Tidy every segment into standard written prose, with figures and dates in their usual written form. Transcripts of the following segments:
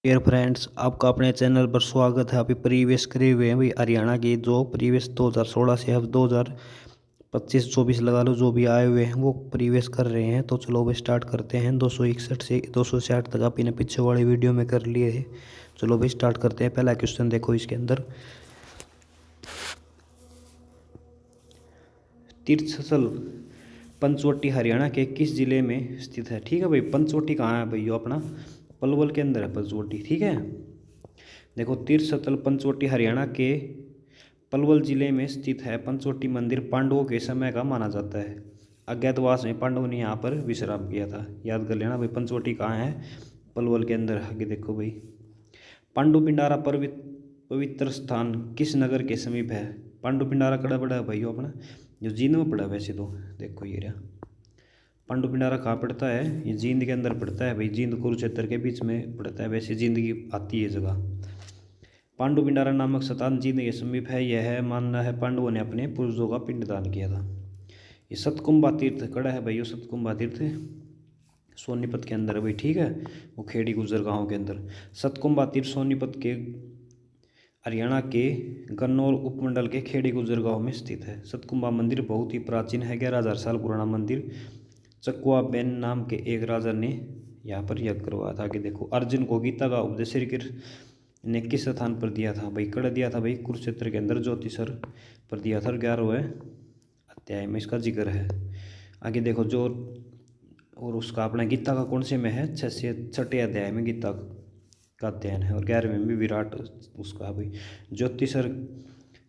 Dear friends, आपका अपने channel पर स्वागत है। अभी प्रीवियस करे हुए हैं भाई हरियाणा की, जो प्रीवियस 2016 से अब 2025-24 लगा लो, जो भी आए हुए हैं वो प्रीवियस कर रहे हैं। तो चलो भाई स्टार्ट करते हैं। 261 से 260 तक आपने पीछे वाली वीडियो में कर लिए है। चलो भाई स्टार्ट करते हैं। पहला क्वेश्चन देखो, इसके अंदर तीर्थस्थल पंचवटी हरियाणा के किस जिले में स्थित है? ठीक है भाई, पंचवटी कहाँ है भाई? यो अपना पलवल के अंदर है पंचवटी। ठीक है, देखो तीर्थस्थल पंचवटी हरियाणा के पलवल जिले में स्थित है। पंचवटी मंदिर पांडवों के समय का माना जाता है। अज्ञातवास में पांडवों ने यहाँ पर विश्राम किया था। याद कर लेना भाई, पंचवटी कहाँ है? पलवल के अंदर। आगे देखो भाई, पांडु पिंडारा पवित्र स्थान किस नगर के समीप है? पांडु पिंडारा कड़ा पड़ा है भाई अपना, जो जींद में पड़ा है वैसे तो। देखो ये रहा पांडु पिंडारा, कहाँ पड़ता है? ये जींद के अंदर पड़ता है भाई। जींद कुरुक्षेत्र के बीच में पड़ता है, वैसे जींद की आती है जगह। पांडु पिंडारा नामक स्थान जींद के समीप है। यह मानना है पांडवों ने अपने पूर्वजों का पिंडदान किया था। ये सतकुंभा तीर्थ कड़ा है भाई, ये सतकुंभा तीर्थ सोनीपत के अंदर है भाई। ठीक है, वो खेड़ी गुजर गांव के अंदर। सतकुंभा तीर्थ सोनीपत के हरियाणा के गन्नौर उपमंडल के खेड़ी गुजर गांव में स्थित है। सतकुंभा मंदिर बहुत ही प्राचीन है, 11,000 साल पुराना मंदिर। चकुआ बेन नाम के एक राजा ने यहाँ पर यज्ञ करवाया था। कि देखो, अर्जुन को गीता का उपदेश श्री कृष्ण ने किस स्थान पर दिया था भाई? कड़ दिया था भाई कुरुक्षेत्र के अंदर, ज्योतिषर पर दिया था। 11वें अध्याय में इसका जिक्र है। आगे देखो, जो और उसका अपना गीता का कौन से में है? 6 अध्याय में गीता का अध्ययन है। और 11वें में विराट उसका भाई ज्योतिषर।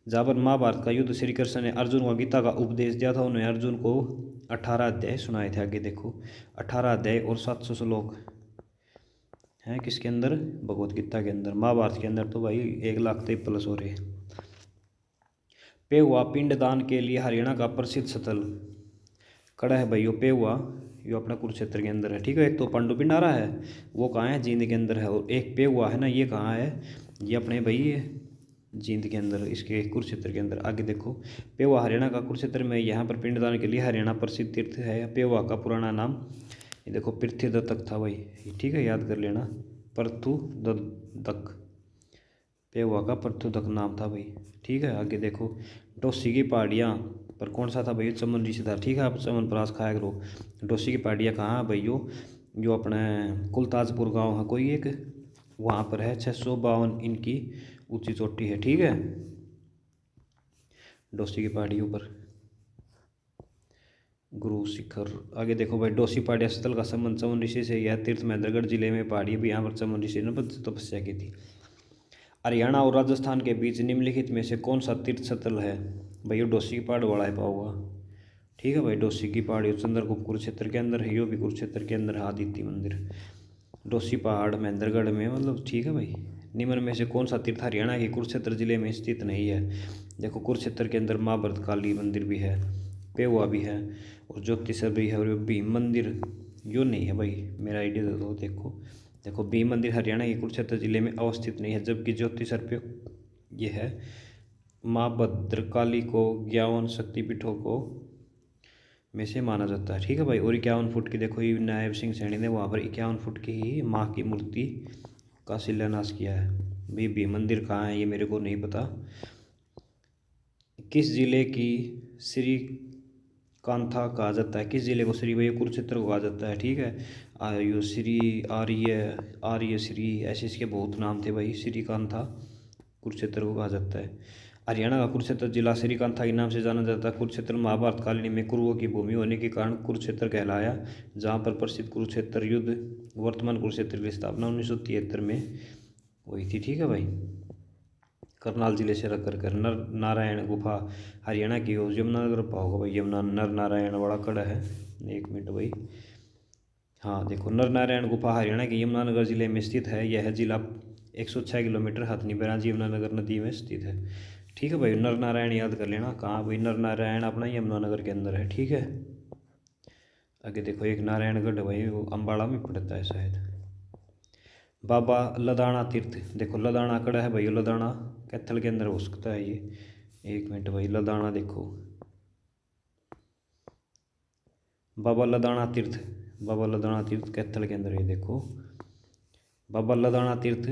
जहाँ पर महाभारत का युद्ध श्री कृष्ण ने अर्जुन को गीता का उपदेश दिया था, उन्होंने अर्जुन को 18 अध्याय सुनाए थे। आगे देखो, 18 अध्याय और 700 श्लोक हैं किसके अंदर? भगवत गीता के अंदर। महाभारत के अंदर तो भाई 1,00,000 तक प्लस हो रहे। पेहुआ पिंडदान के लिए हरियाणा का प्रसिद्ध स्थल कड़ा है भाई। यो पेहुआ, यो अपना कुरुक्षेत्र के अंदर है। ठीक है, एक तो पांडु पिंडारा है, वो कहाँ है? जींद के अंदर है। और एक पेहुआ है ना, ये कहाँ है? ये अपने भाई ये जींद के अंदर, इसके कुरुक्षेत्र के अंदर। आगे देखो, पेहुआ हरियाणा का कुरुक्षेत्र में, यहाँ पर पिंडदान के लिए हरियाणा प्रसिद्ध तीर्थ है। पेहुआ का पुराना नाम ये देखो पृथ्वीदत्तक था भाई। ठीक है, याद कर लेना, पृथुदत्तक। पेहुआ का पृथुदत्तक नाम था भाई। ठीक है, आगे देखो, डोसी की पहाड़ियाँ पर कौन सा था भाई? चमन ऋषिदार। ठीक है, आप चमन प्रास खाया करो। डोसी की पहाड़ियाँ कहाँ है भाई? यो जो अपने कुलताजपुर गांव है कोई एक, वहाँ पर है। 652 इनकी ऊंची चोटी है। ठीक है, डोसी की पहाड़ियों पर गुरु शिखर। आगे देखो भाई, डोसी पहाड़िया स्थल का संबंध चमन ऋषि से। यह तीर्थ महेंद्रगढ़ जिले में पहाड़ी भी, यहाँ पर चमन ऋषि ने तपस्या की थी। हरियाणा और राजस्थान के बीच निम्नलिखित में से कौन सा तीर्थ स्थल है भाई? डोसी की पहाड़ वाला है पाऊंगा। ठीक है भाई, डोसी की पहाड़ी चंद्रगुप्त कुरुक्षेत्र के अंदर है। यो भी कुरुक्षेत्र के अंदर है। आदित्य मंदिर डोसी पहाड़ महेंद्रगढ़ में, मतलब। ठीक है भाई, निम्न में से कौन सा तीर्थ हरियाणा के कुरुक्षेत्र जिले में स्थित नहीं है? देखो, कुरुक्षेत्र के अंदर माँ भद्रकाली मंदिर भी है, पेहुआ भी है, और ज्योतिषर भी है, और भीम मंदिर यो नहीं है भाई। मेरा आइडिया दे दो। देखो भीम मंदिर हरियाणा के कुरुक्षेत्र जिले में अवस्थित नहीं है, जबकि ज्योतिषर पे ये है। माँ भद्रकाली को 51 शक्तिपीठों को में से माना जाता है। ठीक है भाई, और 51 फुट की, देखो ये नायब सिंह सैनी ने वहाँ पर 51 फुट की ही माँ की मूर्ति का शिलान्यास किया है। भाई भीम मंदिर कहाँ है ये मेरे को नहीं पता। किस जिले की श्री कांथा कहा जाता है? किस जिले को श्री भाई? कुरुक्षेत्र को कहा जाता है। ठीक है, यो श्री आर्य, आर्य श्री, ऐसे इसके बहुत नाम थे भाई। श्री कांथा कुरुक्षेत्र को कहा जाता है। हरियाणा का कुरुक्षेत्र जिला श्रीकांथा के नाम से जाना जाता है। कुरुक्षेत्र महाभारत कालीन में कुरुओं की भूमि होने के कारण कुरुक्षेत्र कहलाया, जहाँ पर प्रसिद्ध कुरुक्षेत्र युद्ध, वर्तमान कुरुक्षेत्र की स्थापना 1973 में हुई थी। ठीक है भाई, करनाल जिले से रख कर नर नारायण गुफा हरियाणा की हो, यमुनानगर पाओगे भाई। यमुना नर नारायण वाला कड़ा है। 1 मिनट भाई, हाँ देखो, नर नारायण गुफा हरियाणा के यमुनानगर जिले में स्थित है। यह जिला 106 किलोमीटर हथनी बैराज यमुनानगर नदी में स्थित है। ठीक है भाई, नर नारायण याद कर लेना। कहाँ भाई? नर नारायण अपना यमुनानगर के अंदर है। ठीक है, आगे देखो, एक नारायणगढ़ भाई, वो अम्बाड़ा में पड़ता है शायद। बाबा लदाना तीर्थ, देखो लदाना कड़ा है भाई। लदाना कैथल के अंदर हो सकता है ये। 1 मिनट भाई, लदाना देखो, बाबा लदाना तीर्थ, बाबा लदाना तीर्थ कैथल के अंदर। ये देखो, बाबा लदाना तीर्थ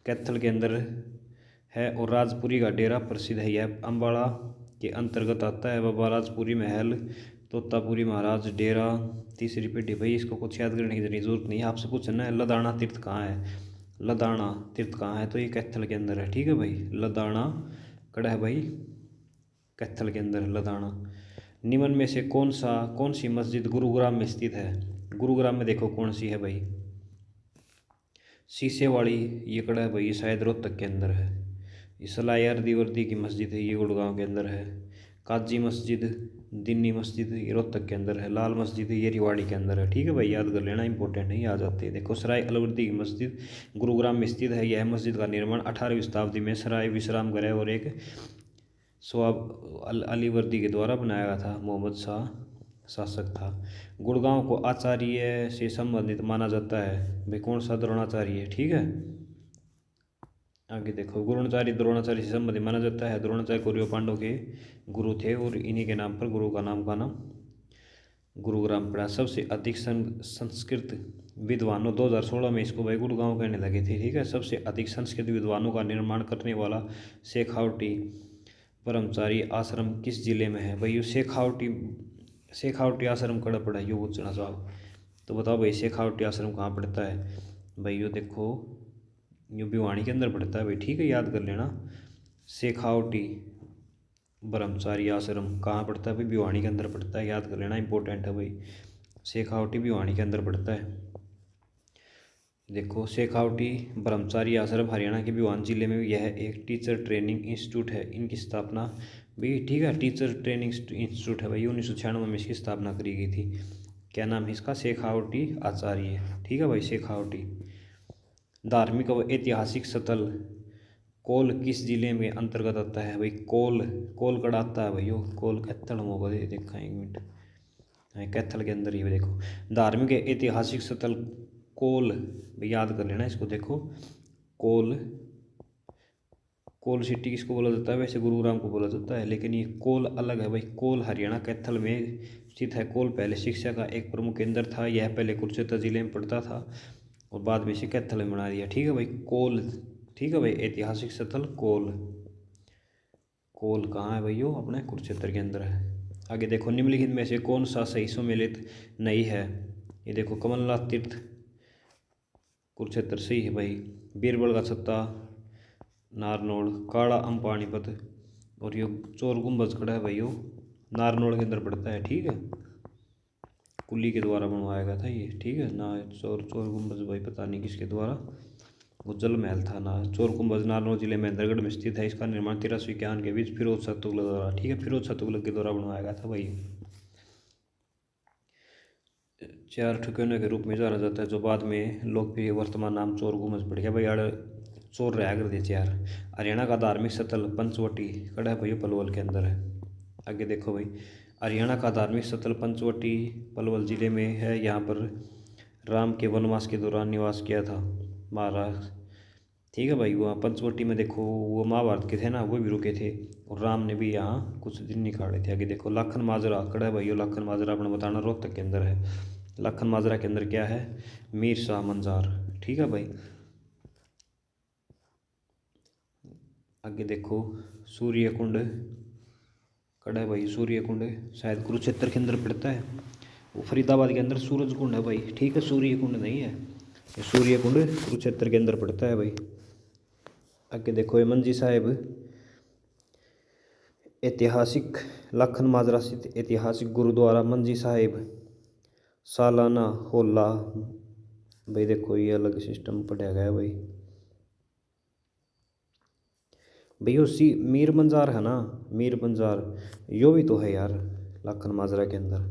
कैथल के अंदर है और राजपुरी का डेरा प्रसिद्ध है। यह अम्बाड़ा के अंतर्गत आता है। बाबा राजपुरी महल, तोतापुरी महाराज डेरा, तीसरी पेटी। भाई इसको कुछ याद करने की जरूरत नहीं है। आपसे पूछना है लदाना तीर्थ कहाँ है, लदाना तीर्थ कहाँ है, तो ये कैथल के अंदर है। ठीक है भाई, लदाना कड़ा है भाई, कैथल के अंदर लदाना। निम्न में से कौन सी मस्जिद गुरुग्राम में स्थित है? गुरुग्राम में देखो कौन सी है भाई, शीशे वाली, ये कड़ा है भाई, ये शायद रोहतक के अंदर है। ये सलायर दिवर्दी की मस्जिद है, ये गुड़गांव के अंदर है। काजी मस्जिद, दिन्नी मस्जिद, ये रोहतक के अंदर है। लाल मस्जिद ये रिवाड़ी के अंदर है। ठीक है भाई, याद कर लेना, इंपॉर्टेंट नहीं आ जाते। देखो सराय अलवर्दी की मस्जिद गुरुग्राम में स्थित है। यह मस्जिद का निर्माण 18वीं शताब्दी में सराय विश्राम गृह और एक स्वाब अलीवर्दी के द्वारा बनाया गया था। मोहम्मद शाह शासक था। गुड़गांव को आचार्य से संबंधित माना जाता है। भाई कौन सा? द्रोणाचार्य। ठीक है, आगे देखो, गुरुचार्य द्रोणाचार्य से संबंधित माना जाता है। द्रोणाचार्य कौरव पांडव के गुरु थे और इन्हीं के नाम पर गुरु का नाम गुरुग्राम पड़ा। सबसे अधिक संस्कृत विद्वानों 2016 में इसको भाई गुड़गांव कहने लगे थे। ठीक है, सबसे अधिक संस्कृत विद्वानों का निर्माण करने वाला शेखावटी ब्रह्मचारी आश्रम किस जिले में है? भाई ये शेखावटी आश्रम कड़ा पड़ा है, यूँ पूछना साहब। तो बताओ भाई शेखावटी आश्रम कहाँ पड़ता है? भाई यो देखो, यो भिवानी के अंदर पड़ता है भाई। ठीक है, याद कर लेना, शेखावटी ब्रह्मचारी आश्रम कहाँ पड़ता है भाई? भिवानी के अंदर पड़ता है, याद कर लेना, इंपॉर्टेंट है भाई। शेखावटी भिवानी के अंदर पड़ता है। देखो शेखावटी ब्रह्मचारी आश्रम हरियाणा के भिवानी जिले में यह एक टीचर ट्रेनिंग इंस्टीट्यूट है। इनकी स्थापना भी, ठीक है, टीचर ट्रेनिंग इंस्टीट्यूट है भाई, 1996 में इसकी स्थापना करी गई थी। क्या नाम है इसका? शेखावटी आचार्य। ठीक है भाई, शेखावटी। धार्मिक व ऐतिहासिक स्थल कोल किस जिले में अंतर्गत आता है? भाई कोल कड़ा आता है भाई, यो कोल कैथल में होगा, देखा एक मिनट, कैथल के अंदर ही। देखो धार्मिक ऐतिहासिक स्थल कोल, भाई याद कर लेना इसको। देखो कोल सिटी किसको बोला जाता है? वैसे गुरुग्राम को बोला जाता है, लेकिन ये कोल अलग है भाई। कोल हरियाणा कैथल में स्थित है। कोल पहले शिक्षा का एक प्रमुख केंद्र था। यह पहले कुरुक्षेत्र जिले में पड़ता था और बाद में इसे कैथल में बना दिया। ठीक है भाई, कोल। ठीक है भाई, ऐतिहासिक स्थल कोल कहाँ है भाई? यो अपने कुरुक्षेत्र के अंदर है। आगे देखो, निम्नलिखित में से कौन सा सही सम्मिलित नहीं है? ये देखो, कमलनाथ तीर्थ कुरुक्षेत्र सही है भाई। बीरबल का छत्ता नारनौल, काड़ा अम पानीपत, और यो चोर गुम्बज खड़ा है भाई, यो नारनौल के अंदर पड़ता है। ठीक है, कुली के द्वारा बनवाया गया था ये। ठीक है ना, चोर गुम्बज भाई पता नहीं किसके द्वारा, वो जल महल था ना। चोर गुम्बज नारनौल जिले में इंदरगढ़ में स्थित है। इसका निर्माण 1351 के बीच फिरोज शाह तुगलक द्वारा, ठीक है, फिरोज शाह तुगलक के द्वारा बनवाया गया था भाई। 4 ठिकानों के रूप में जाना जाता है, जो बाद में लोकप्रिय वर्तमान नाम चोर गुम्बज पड़ गया भाई। चोर रहा कर दिए 4। हरियाणा का धार्मिक स्थल पंचवटी कड़ा है भाई, पलवल के अंदर है। आगे देखो भाई, हरियाणा का धार्मिक स्थल पंचवटी पलवल जिले में है। यहाँ पर राम के वनवास के दौरान निवास किया था महाराज। ठीक है भाई, वहाँ पंचवटी में देखो, वो महाभारत के थे ना, वो भी रुके थे और राम ने भी यहाँ कुछ दिन निकाले थे। आगे देखो, लाखन माजरा कड़ा है भाई, ये लाखन माजरा अपना बताना रोहतक के अंदर है। लाखन माजरा के अंदर क्या है? मीर शाह मंजार। ठीक है भाई, आगे देखो, सूर्य कुंड कड़ा है भाई, सूर्य कुंड शायद कुरुक्षेत्र के अंदर पड़ता है। वो फरीदाबाद के अंदर सूरज कुंड है भाई। ठीक है, सूर्य कुंड नहीं है, ये सूर्य कुंड कुरुक्षेत्र के अंदर पड़ता है भाई। आगे देखो, ये मंजी साहिब ऐतिहासिक लाखन माजरा स्थित ऐतिहासिक गुरुद्वारा मंजी साहिब सालाना होला भाई। देखो ये अलग सिस्टम पढ़ा गया है भाई। भैया मीर मंजार है ना, मीर मंजार यो भी तो है यार लाखन माजरा के अंदर।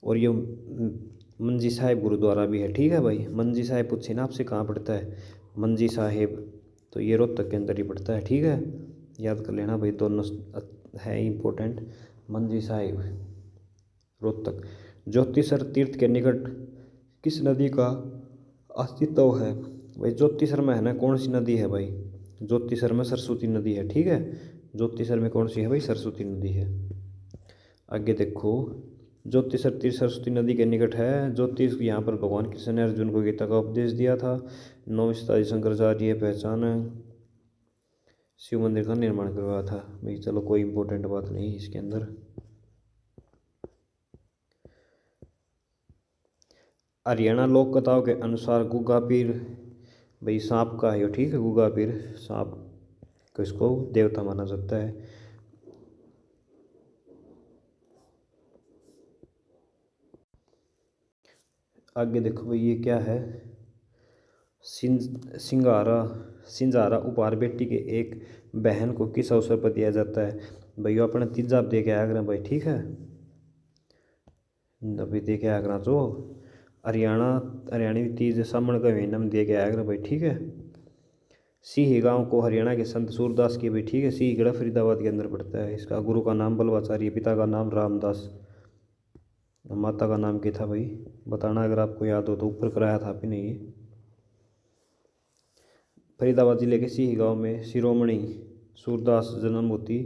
और ये मंजी साहिब गुरुद्वारा भी है। ठीक है भाई, मंजी साहिब पूछे ना आपसे कहाँ पड़ता है? मंजी साहिब तो ये रोहतक के अंदर ही पड़ता है। ठीक है, याद कर लेना भाई, दोनों है इम्पोर्टेंट। मंजी साहिब रोहतक। ज्योतिसर तीर्थ के निकट किस नदी का अस्तित्व है? भाई ज्योतिसर में है ना, कौन सी नदी है भाई? ज्योतिसर में सरस्वती नदी है। ठीक है, ज्योतिसर में कौन सी है भाई? सरस्वती नदी है। आगे देखो, ज्योतिषर तीर सरस्वती नदी के निकट है। ज्योतिष यहाँ पर भगवान कृष्ण ने अर्जुन को गीता का उपदेश दिया था। 9वीं शताब्दी शंकराचार्य पहचान शिव मंदिर का निर्माण करवाया था। भाई चलो कोई इंपॉर्टेंट बात नहीं इसके अंदर। हरियाणा लोक कथाओं के अनुसार गुग्गा पीर भाई सांप का है, ठीक है। गुग्गा पीर सांप को इसको देवता माना जाता है। आगे देखो भाई ये क्या है, सिंघारा सिंझारा उपहार बेटी के एक बहन को किस अवसर पर दिया जाता है। भाई अपने तीजा दे के आया भाई, ठीक है। अभी दे के आया जो हरियाणवी तीज सामण का नाम दे के आया भाई, ठीक है। सिंह गांव को हरियाणा के संत सूरदास की भाई, ठीक है। सिंहगढ़ फरीदाबाद के अंदर पड़ता है। इसका गुरु का नाम बल्वाचार्य, पिता का नाम रामदास, माता का नाम क्या था भाई बताना अगर आपको याद हो तो, ऊपर कराया था अभी नहीं। फरीदाबाद जिले के सिंह गांव में शिरोमणि सूरदास जन्म होती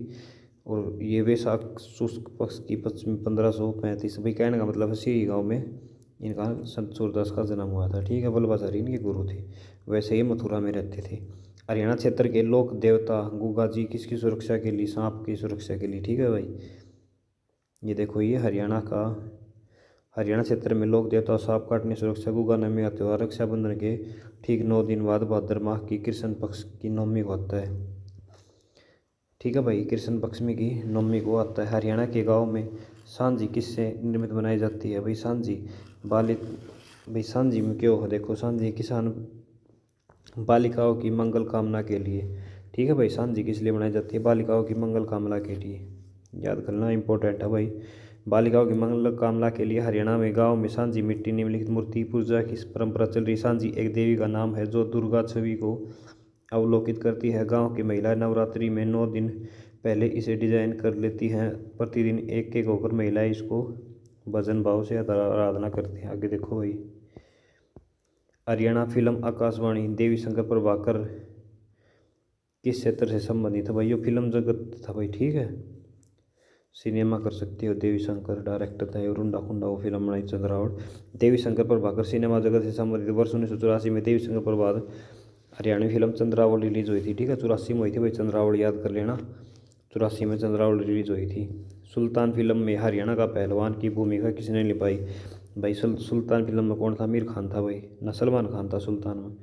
और ये वैशाख शुक्ल पक्ष की पश्चिम 1535 भाई। कहने का मतलब है सिंह गांव में इनका संत सूरदास का जन्म हुआ था, ठीक है। बल्लभाचार्य इनके गुरु थे। वैसे ही मथुरा में रहते थे। हरियाणा क्षेत्र के लोक देवता गुग्गा जी किसकी सुरक्षा के लिए, सांप की सुरक्षा के लिए, ठीक है भाई। ये देखो ये हरियाणा क्षेत्र में लोक देवता सांप काटने सुरक्षा गुग्गा नवमी का त्यौहार रक्षाबंधन के ठीक 9 दिन बाद भाद्र माह की कृष्ण पक्ष की नवमी को आता है, ठीक है भाई। कृष्ण पक्ष में की नवमी को आता है। हरियाणा के गांव में सांझी किससे निर्मित बनाई जाती है भाई। सांझी बालिक भाई, सांझी में क्यों हो देखो, सांझी किसान बालिकाओं की मंगल कामना के लिए, ठीक है भाई। सांझी किस लिए बनाई जाती है, बालिकाओं की मंगल कामना के लिए, याद करना इंपॉर्टेंट है भाई। बालिकाओं की मंगल कामना के लिए हरियाणा में गांव में सांझी मिट्टी निम्नलिखित मूर्ति पूजा की परंपरा चल रही। सांझी एक देवी का नाम है जो दुर्गा छवि को अवलोकित करती है। गांव की महिलाएं नवरात्रि में 9 दिन पहले इसे डिजाइन कर लेती हैं। प्रतिदिन एक एक होकर महिलाएं इसको भजन भाव से आराधना करती हैं। आगे देखो भाई, हरियाणा फिल्म आकाशवाणी देवी शंकर प्रभाकर किस क्षेत्र से संबंधित है भाई। ये फिल्म जगत था भाई, ठीक है। सिनेमा कर सकती हो, देवी शंकर डायरेक्टर था। रुंडा खुंडा वो फिल्म बनाई चंद्रावड़। देवी शंकर प्रभाकर सिनेमा जगत से संबंधित। वर्ष 1984 में देवी शंकर प्रभाकर हरियाणवी फिल्म चंद्रावड़ रिलीज हुई थी, ठीक है। 84 में हुई थी भाई, चंद्रावड़ याद कर लेना। 84 में चंद्रावड़ रिलीज हुई थी। सुल्तान फिल्म में हरियाणा का पहलवान की भूमिका किसने निभाई भाई। सुल्तान फिल्म में कौन था, आमिर खान था भाई, न सलमान खान था सुल्तान में,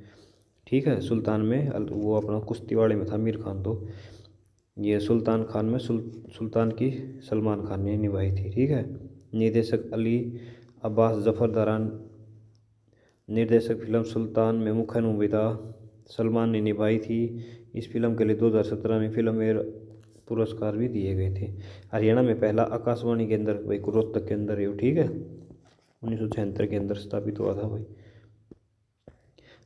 ठीक है। सुल्तान में वो अपना कुश्ती वाले में था आमिर खान। तो ये सुल्तान खान में सुल्तान की सलमान खान ने निभाई थी, ठीक है। निर्देशक अली अब्बास जफर दरान निर्देशक फिल्म सुल्तान में मुख्य भूमिका सलमान ने निभाई थी। इस फिल्म के लिए 2017 में फिल्म फेयर पुरस्कार भी दिए गए थे। हरियाणा में पहला आकाशवाणी केंद्र भाई रोहतक के अंदर है, ठीक है। 1976 के अंदर स्थापित हुआ था भाई।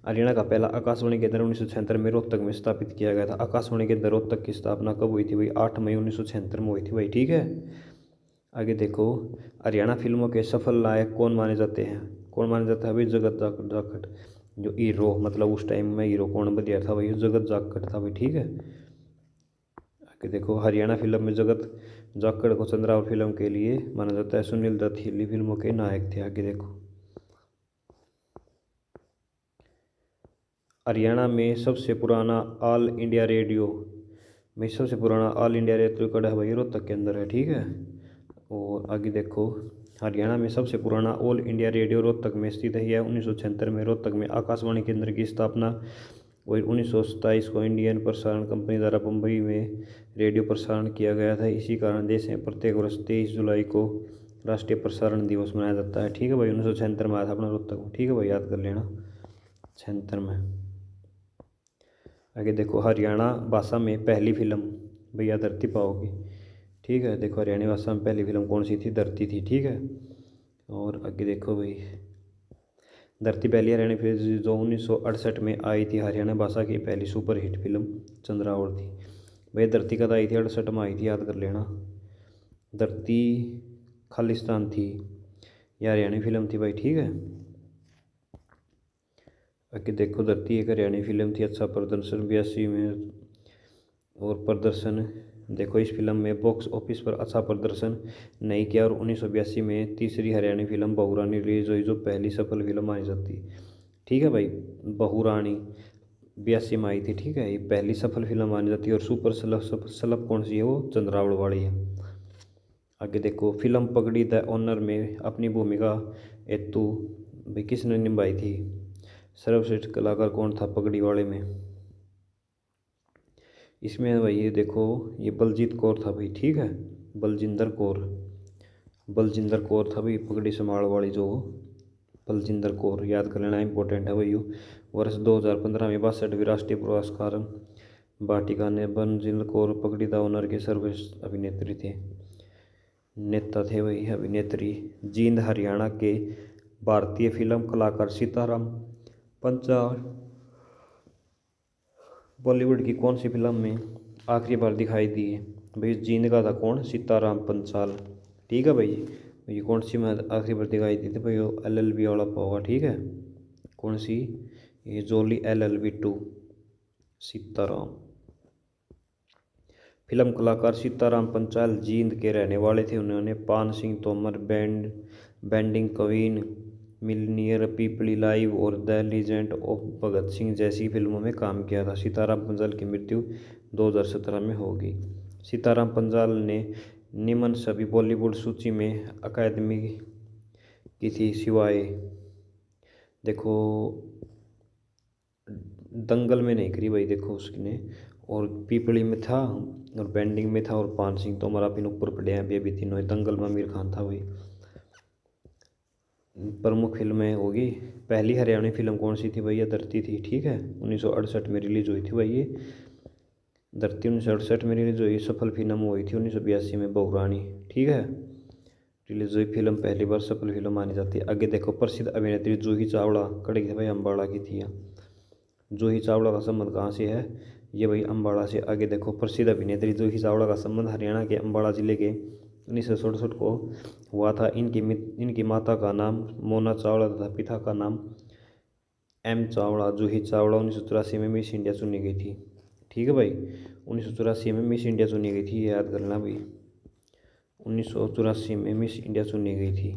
हरियाणा का पहला आकाशवाणी केंद्र 1976 में रोहतक में स्थापित किया गया था। आकाशवाणी केंद्र रोहतक की स्थापना कब हुई थी भाई, 8 मई 1976 में हुई थी भाई, ठीक है। आगे देखो, हरियाणा फिल्मों के सफल नायक कौन माने जाते हैं, कौन माना जाता है भाई, जगत जाखड़। जो हीरो मतलब उस टाइम में हीरो कौन बन था भाई, जगत जाखड़ था भाई, ठीक है। आगे देखो, हरियाणा फिल्म में जगत जाखड़ को चंद्रावल फिल्म के लिए माना जाता है। सुनील दत्त हिंदी फिल्मों के नायक थे। आगे देखो, हरियाणा में सबसे पुराना ऑल इंडिया रेडियो में सबसे पुराना ऑल इंडिया रेडियो कड़ा है भाई, रोहतक के अंदर है, ठीक है। और आगे देखो, हरियाणा में सबसे पुराना ऑल इंडिया रेडियो रोहतक में स्थित है। यह 1976 में रोहतक में आकाशवाणी केंद्र की स्थापना और 1927 को इंडियन प्रसारण कंपनी द्वारा मुंबई में रेडियो प्रसारण किया गया था। इसी कारण देश में प्रत्येक वर्ष 23 जुलाई को राष्ट्रीय प्रसारण दिवस मनाया जाता है, ठीक है भाई। 1976 में आया था अपना रोहतक में, ठीक है भाई, याद कर लेना 76 में। आगे देखो, हरियाणा भाषा में पहली फिल्म भैया धरती पाओगी, ठीक है। देखो, हरियाणा भाषा में पहली फिल्म कौन सी थी, धरती थी, ठीक है। और आगे देखो भाई, धरती पहली हरियाणा फिल्म जो 1968 में आई थी। हरियाणा भाषा की पहली सुपरहिट फिल्म चंद्रावड़ थी भाई। धरती कद आई थी, 68 में आई थी, याद कर लेना। धरती खालिस्तान थी, यह हरियाणवी फिल्म थी भाई, ठीक है। आगे देखो, धरती एक हरियाणवी फिल्म थी। अच्छा प्रदर्शन 82 में और प्रदर्शन देखो इस फिल्म में बॉक्स ऑफिस पर अच्छा प्रदर्शन नहीं किया और 1982 में तीसरी हरियाणवी फिल्म बहू रानी रिलीज हुई जो पहली सफल फिल्म मानी जाती है। ठीक है भाई, बहू रानी 82 में आई थी। ठीक है, ये पहली सफल फिल्म मानी जाती है। और सुपर सलब कौन सी है, वो चंद्रावड़ वाली है। आगे देखो, फिल्म पगड़ी द ऑनर में अपनी भूमिका हेतु भाई किसने निभाई थी, सर्वश्रेष्ठ कलाकार कौन था पगड़ी वाले में। इसमें भाई ये देखो, ये बलजीत कौर था भाई। ठीक है, बलजिंदर कौर, बलजिंदर कौर था भाई पगड़ी संभाल वाली जो, बलजिंदर कौर याद कर लेना, इंपॉर्टेंट है भाई। वर्ष 2015 में 62वीं राष्ट्रीय पुरस्कार वाटिका ने बलजिंदर कौर पगड़ी द ऑनर के सर्वश्रेष्ठ अभिनेत्री थे, नेता थे भाई, अभिनेत्री। जींद हरियाणा के भारतीय फिल्म कलाकार सीताराम पंचाल बॉलीवुड की कौन सी फिल्म में आखिरी बार दिखाई दी है भाई। जींद का था कौन, सीताराम पंचाल। ठीक है भाई, ये कौन सी में आखिरी बार दिखाई दी थी भाई, वो LLB वाला होगा। ठीक है, कौन सी, ये जोली LLB 2 सीताराम। फिल्म कलाकार सीताराम पंचाल जींद के रहने वाले थे। उन्होंने पान सिंह तोमर, बेंडिंग क्वीन, मिलनियर, पीपली लाइव और the legend of Bhagat Singh जैसी फिल्मों में काम किया था। सीताराम पंचाल की मृत्यु 2017 में होगी। सीताराम पंचाल ने निम्न सभी बॉलीवुड सूची में अकादमी की थी सिवाय, देखो दंगल में नहीं करी भाई, देखो उसने, और पीपली में था और बेंडिंग में था और पान सिंह तोमर आप इन ऊपर पड़े हैं अभी तीनों ही। दंगल में आमिर खान था भाई। प्रमुख फिल्में होगी, पहली हरियाणवी फिल्म कौन सी थी भैया, धरती थी। ठीक है, 1968 में रिलीज हुई थी भाई ये धरती, 1968 में रिलीज हुई। सफल फिल्म हुई थी 1982 में बहू रानी। ठीक है, रिलीज हुई फिल्म पहली बार सफल फिल्म मानी जाती है। आगे देखो, प्रसिद्ध अभिनेत्री जूही चावला कड़ी थी भाई, अम्बाड़ा की थी। जूही चावला का संबंध कहाँ से है, ये भाई अम्बाड़ा से। आगे देखो, प्रसिद्ध अभिनेत्री जूही चावला का संबंध हरियाणा के अम्बाड़ा जिले के 1967 को हुआ था। इनकी माता का नाम मोना चावला तथा पिता का नाम M चावला। जूही चावला 1984 में मिस इंडिया चुनी गई थी। ठीक है भाई, 1984 में मिस इंडिया चुनी गई थी, याद करना भाई, 1984 में मिस इंडिया चुनी गई थी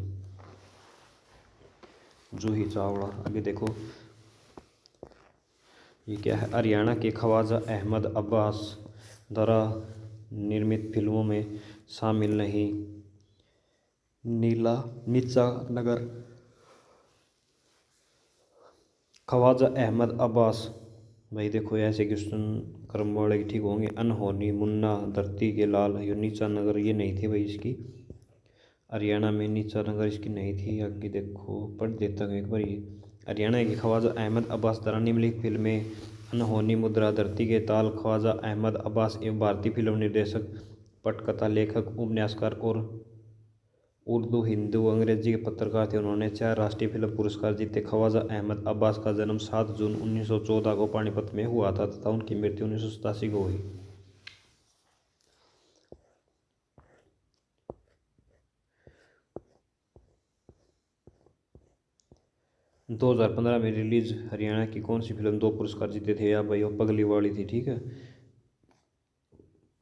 जूही चावला। आगे देखो, ये क्या है, हरियाणा के ख्वाजा अहमद अब्बास द्वारा निर्मित फिल्मों में शामिल नहीं। नीचा नगर, ख्वाजा अहमद अब्बास भाई देखो, ऐसे क्वेश्चन कर्म वाले ठीक होंगे। अनहोनी, मुन्ना, धरती के लाल, ये नीचा नगर ये नहीं थी भाई इसकी, हरियाणा में नीचा नगर इसकी नहीं थी। आगे देखो, पढ़ देता हूँ एक बार ये, हरियाणा के ख्वाजा अहमद अब्बास द्वारा निम्नलिखित फिल्में अनहोनी, मुद्रा, धरती के ताल। ख्वाजा अहमद अब्बास एक भारतीय फिल्म निर्देशक, पटकथा लेखक, उपन्यासकार और उर्दू, हिंदी, अंग्रेजी के पत्रकार थे। उन्होंने 4 राष्ट्रीय फिल्म पुरस्कार जीते। ख्वाजा अहमद अब्बास का जन्म 7 जून 1914 को पानीपत में हुआ था तथा उनकी मृत्यु 1987 को हुई। 2015 में रिलीज हरियाणा की कौन सी फिल्म 2 पुरस्कार जीते थे, या भाई वो पगली वाली थी। ठीक है,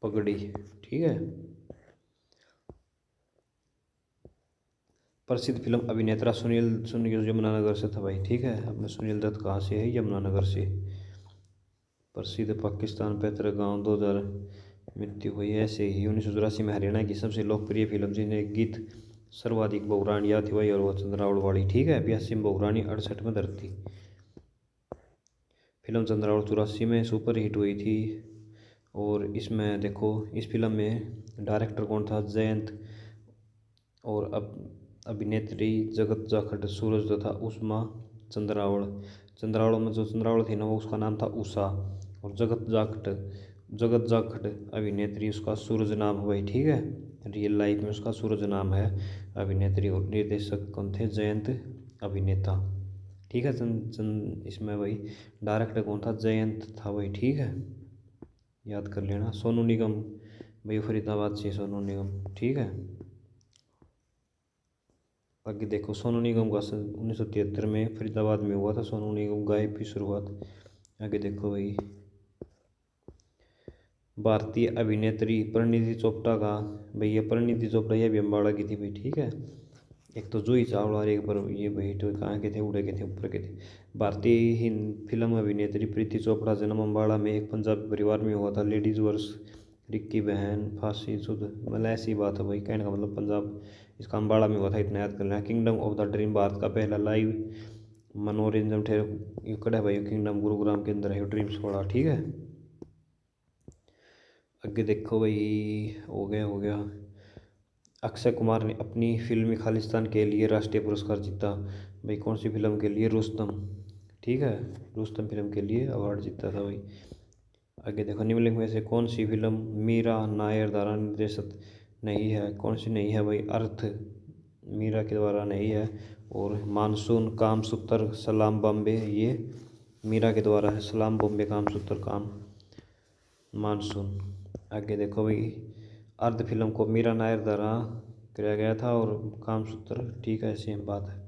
पगड़ी। ठीक है, प्रसिद्ध फिल्म अभिनेता सुनील यमुनानगर से था भाई। ठीक है, अपने सुनील दत्त कहाँ से है, यमुनानगर से। प्रसिद्ध पाकिस्तान पैतृक गांव 2000 मृत्यु हुई। ऐसे ही 1984 में हरियाणा की सबसे लोकप्रिय फिल्म जिन्हें गीत सर्वाधिक बहू रानी याद थी भाई, और वह चंद्रावड़ वाली। ठीक है, 82 में बहू रानी, 68 में धरती। फिल्म चंद्रावड़ 84 में सुपर हिट हुई थी। और इसमें देखो, इस फिल्म में डायरेक्टर कौन था, जयंत, और अभिनेत्री जगत जाखड़, सूरज तथा उषमा चंद्रावड़। चंद्रावड़ में जो चंद्रावड़ थी ना, वो उसका नाम था उषा, और जगत जाखड़ अभिनेत्री उसका सूरज नाम है भाई। ठीक है, रियल लाइफ में उसका सूरज नाम है अभिनेत्री। और निर्देशक कौन थे, जयंत अभिनेता। ठीक है, इसमें भाई डायरेक्टर कौन था, जयंत था भाई। ठीक है, याद कर लेना। सोनू निगम भाई फरीदाबाद से, सोनू निगम। ठीक है, आगे देखो, सोनू निगम का 1973 में फरीदाबाद में हुआ था सोनू निगम गायब की शुरुआत। आगे देखो भाई, भारतीय अभिनेत्री परिणीति चोपड़ा का, भाई ये परिणीति चोपड़ा ये भी अम्बाड़ा की थी भाई, ठीक है। एक तो जूही चावला और एक पर ये भाई तो कहाँ के थे, उड़े के थे, ऊपर के थे। भारतीय हिंद फिल्म अभिनेत्री प्रीति चोपड़ा जन्म अम्बाड़ा में एक पंजाबी परिवार में हुआ था। लेडीज वर्ष रिक्की बहन फांसी शुद्ध, मतलब ऐसी बात है भाई, कहने का मतलब पंजाब इसका अम्बाड़ा में हुआ था, इतना याद कर लेना। Kingdom of the dream Bharat का पहला लाइव मनोरंजन ठहर कड़ा है भाई, किंगडम गुरुग्राम के अंदर है ड्रीम्स वाला, ठीक है। आगे देखो भाई, हो गया। अक्षय कुमार ने अपनी फिल्म खालिस्तान के लिए राष्ट्रीय पुरस्कार जीता। भाई कौन सी फिल्म के लिए, रुस्तम, ठीक है, रुस्तम फिल्म के लिए अवार्ड जीता था भाई। आगे देखो, निम्नलिखित में से कौन सी फिल्म मीरा नायर द्वारा निर्देशित नहीं है, कौन सी नहीं है भाई, अर्थ मीरा के द्वारा नहीं है। और मानसून, कामसूत्र, सलाम बॉम्बे ये मीरा के द्वारा है। सलाम बॉम्बे, कामसूत्र, काम मानसून। आगे देखो भाई, अर्ध फिल्म को मीरा नायर द्वारा कराया गया था और कामसूत्र, ठीक है, सेम बात है।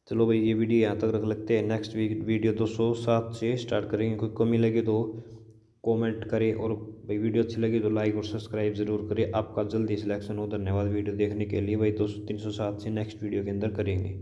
चलो भाई ये वीडियो यहाँ तक रख लगते हैं, नेक्स्ट वीडियो 207 से स्टार्ट करेंगे। कोई कमी लगे तो कमेंट करें, और भाई वीडियो अच्छी लगी तो लाइक और सब्सक्राइब जरूर करें। आपका जल्दी सिलेक्शन हो। धन्यवाद वीडियो देखने के लिए भाई। 200 307 से नेक्स्ट वीडियो के अंदर करेंगे।